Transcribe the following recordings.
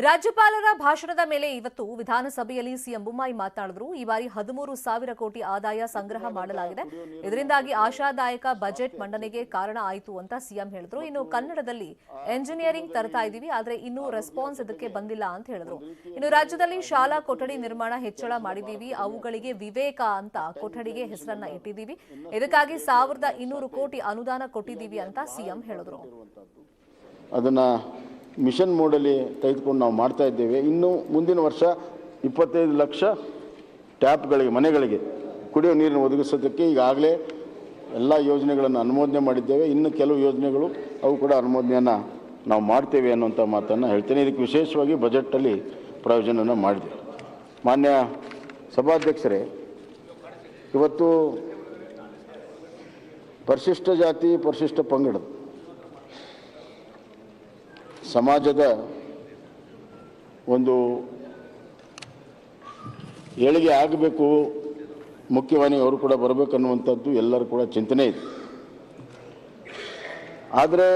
ರಾಜ್ಯಪಾಲರ ಭಾಷಣದ ಮೇಲೆ ಇವತ್ತು ವಿಧಾನಸಭೆಯಲ್ಲಿ ಸಿಎಂ ಬೊಮ್ಮಾಯಿ ಮಾತನಾಡಿದರು. ಈ ಬಾರಿ 13,000 ಕೋಟಿ ಆದಾಯ ಸಂಗ್ರಹ ಮಾಡಲಾಗಿದೆ. ಇದರಿಂದಾಗಿ ಆಶಾದಾಯಕ ಬಜೆಟ್ ಮಂಡನೆಗೆ ಕಾರಣ ಆಯಿತು ಅಂತ ಸಿಎಂ ಹೇಳಿದ್ರು. ಇನ್ನು ಕನ್ನಡದಲ್ಲಿ ಎಂಜಿನಿಯರಿಂಗ್ ತರ್ತಾ ಇದೀವಿ, ಆದ್ರೆ ಇನ್ನೂ ರೆಸ್ಪಾನ್ಸ್ ಇದಕ್ಕೆ ಬಂದಿಲ್ಲ ಅಂತ ಹೇಳಿದ್ರು. ಇನ್ನು ರಾಜ್ಯದಲ್ಲಿ ಶಾಲಾ ಕೊಠಡಿ ನಿರ್ಮಾಣ ಹೆಚ್ಚಳ ಮಾಡಿದೀವಿ, ಅವುಗಳಿಗೆ ವಿವೇಕ ಅಂತ ಕೊಠಡಿಗೆ ಹೆಸರನ್ನ ಇಟ್ಟಿದ್ದೀವಿ. ಇದಕ್ಕಾಗಿ 1,200 ಕೋಟಿ ಅನುದಾನ ಕೊಟ್ಟಿದ್ದೀವಿ ಅಂತ ಸಿಎಂ ಹೇಳಿದ್ರು. ಅದನ್ನ ಮಿಷನ್ ಮೋಡಲ್ಲಿ ತೆಗೆದುಕೊಂಡು ನಾವು ಮಾಡ್ತಾ ಇದ್ದೇವೆ. ಇನ್ನು ಮುಂದಿನ ವರ್ಷ 25 ಲಕ್ಷ ಟ್ಯಾಪ್ಗಳಿಗೆ ಮನೆಗಳಿಗೆ ಕುಡಿಯುವ ನೀರನ್ನು ಒದಗಿಸೋದಕ್ಕೆ ಈಗಾಗಲೇ ಎಲ್ಲ ಯೋಜನೆಗಳನ್ನು ಅನುಮೋದನೆ ಮಾಡಿದ್ದೇವೆ. ಇನ್ನು ಕೆಲವು ಯೋಜನೆಗಳು ಅವು ಕೂಡ ಅನುಮೋದನೆಯನ್ನು ನಾವು ಮಾಡ್ತೇವೆ ಅನ್ನುವಂಥ ಮಾತನ್ನು ಹೇಳ್ತೇನೆ. ಇದಕ್ಕೆ ವಿಶೇಷವಾಗಿ ಬಜೆಟಲ್ಲಿ ಪ್ರಾವಿಷನನ್ನು ಮಾಡಿದ್ದೇವೆ. ಮಾನ್ಯ ಸಭಾಧ್ಯಕ್ಷರೇ, ಇವತ್ತು ಪರಿಶಿಷ್ಟ ಜಾತಿ ಪರಿಶಿಷ್ಟ ಪಂಗಡದ ಸಮಾಜದ ಒಂದು ಏಳಿಗೆ ಆಗಬೇಕು, ಮುಖ್ಯವಾಹಿನಿ ಅವರು ಕೂಡ ಬರಬೇಕನ್ನುವಂಥದ್ದು ಎಲ್ಲರೂ ಕೂಡ ಚಿಂತನೆ ಇದೆ. ಆದರೆ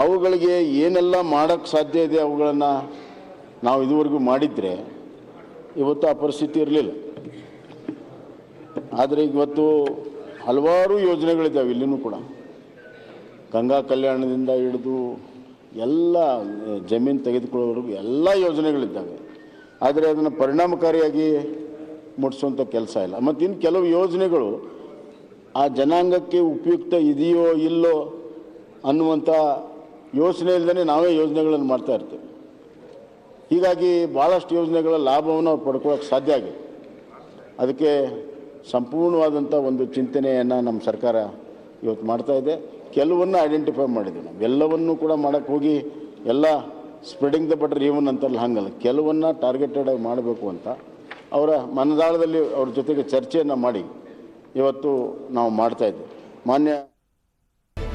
ಅವುಗಳಿಗೆ ಏನೆಲ್ಲ ಮಾಡೋಕ್ಕೆ ಸಾಧ್ಯ ಇದೆ ಅವುಗಳನ್ನು ನಾವು ಇದುವರೆಗೂ ಮಾಡಿದರೆ ಇವತ್ತು ಆ ಪರಿಸ್ಥಿತಿ ಇರಲಿಲ್ಲ. ಆದರೆ ಇವತ್ತು ಹಲವಾರು ಯೋಜನೆಗಳಿದ್ದಾವೆ. ಇಲ್ಲಿನೂ ಕೂಡ ಗಂಗಾ ಕಲ್ಯಾಣದಿಂದ ಹಿಡಿದು ಎಲ್ಲ ಜಮೀನು ತೆಗೆದುಕೊಳ್ಳೋವರೆಗೂ ಎಲ್ಲ ಯೋಜನೆಗಳಿದ್ದಾವೆ. ಆದರೆ ಅದನ್ನು ಪರಿಣಾಮಕಾರಿಯಾಗಿ ಮುಟ್ಟಿಸುವಂಥ ಕೆಲಸ ಇಲ್ಲ. ಮತ್ತು ಇನ್ನು ಕೆಲವು ಯೋಜನೆಗಳು ಆ ಜನಾಂಗಕ್ಕೆ ಉಪಯುಕ್ತ ಇದೆಯೋ ಇಲ್ಲೋ ಅನ್ನುವಂಥ ಯೋಚನೆ ಇಲ್ಲದೇ ನಾವೇ ಯೋಜನೆಗಳನ್ನು ಮಾಡ್ತಾ ಇರ್ತೇವೆ. ಹೀಗಾಗಿ ಭಾಳಷ್ಟು ಯೋಜನೆಗಳ ಲಾಭವನ್ನು ಅವ್ರು ಪಡ್ಕೊಳ್ಳೋಕ್ಕೆ ಸಾಧ್ಯ ಆಗಿದೆ. ಅದಕ್ಕೆ ಸಂಪೂರ್ಣವಾದಂಥ ಒಂದು ಚಿಂತನೆಯನ್ನು ನಮ್ಮ ಸರ್ಕಾರ ಇವತ್ತು ಮಾಡ್ತಾ ಇದೆ. ಕೆಲವನ್ನು ಐಡೆಂಟಿಫೈ ಮಾಡಿದ್ವಿ. ನಾವು ಎಲ್ಲವನ್ನೂ ಕೂಡ ಮಾಡೋಕ್ಕೆ ಹೋಗಿ ಎಲ್ಲ ಸ್ಪ್ರೆಡಿಂಗ್ ದ ಬಟರ್ ಈವನ್ ಅಂತಾರಲ್ಲ, ಹಂಗಲ್ಲ, ಕೆಲವನ್ನು ಟಾರ್ಗೆಟೆಡ್ ಆಗಿ ಮಾಡಬೇಕು ಅಂತ ಅವರ ಮನದಾಳದಲ್ಲಿ ಅವ್ರ ಜೊತೆಗೆ ಚರ್ಚೆಯನ್ನು ಮಾಡಿ ಇವತ್ತು ನಾವು ಮಾಡ್ತಾಯಿದ್ವಿ. ಮಾನ್ಯ